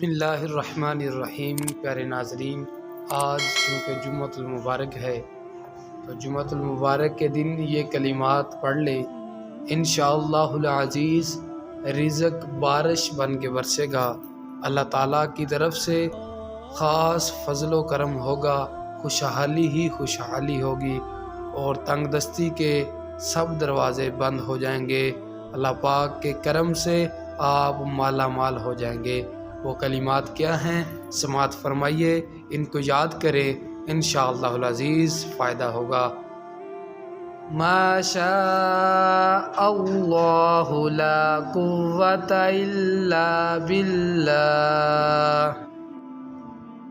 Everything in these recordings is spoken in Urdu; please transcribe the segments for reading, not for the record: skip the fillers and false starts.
بسم اللہ الرحمن الرحیم۔ پیارے ناظرین، آج چونکہ جمعۃ المبارک ہے تو جمعۃ المبارک کے دن یہ کلمات پڑھ لیں، انشاءاللہ العزیز رزق بارش بن کے برسے گا۔ اللہ تعالیٰ کی طرف سے خاص فضل و کرم ہوگا، خوشحالی ہی خوشحالی ہوگی اور تنگ دستی کے سب دروازے بند ہو جائیں گے۔ اللہ پاک کے کرم سے آپ مالا مال ہو جائیں گے۔ وہ کلمات کیا ہیں سماعت فرمائیے، ان کو یاد کریں، انشاءاللہ العزیز فائدہ ہوگا۔ ما شاء اللہ لا قوة الا باللہ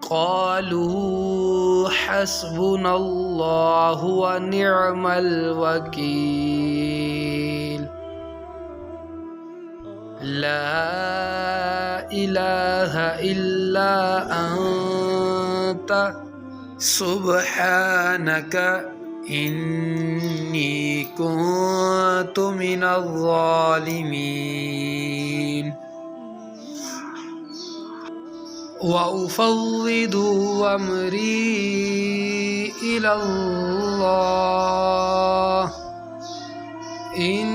قالوا حسبنا اللہ ونعم الوکیل لا الہ الا انت سبحانک انی کنت من الظالمین وأفوض أمري إلى الله إن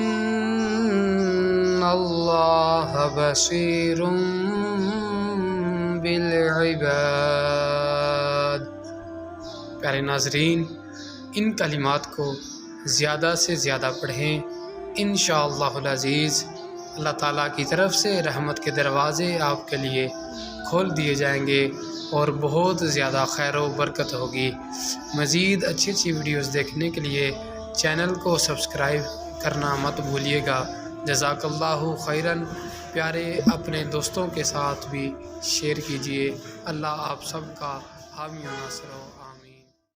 الله بصير بالعباد۔ پیارے ناظرین، ان کلمات کو زیادہ سے زیادہ پڑھیں، انشاءاللہ العزیز اللہ تعالیٰ کی طرف سے رحمت کے دروازے آپ کے لیے کھول دیے جائیں گے اور بہت زیادہ خیر و برکت ہوگی۔ مزید اچھی اچھی ویڈیوز دیکھنے کے لیے چینل کو سبسکرائب کرنا مت بھولیے گا۔ جزاک اللہ خیراً۔ پیارے اپنے دوستوں کے ساتھ بھی شیئر کیجیے۔ اللہ آپ سب کا حامی و ناصر ہو، آمین۔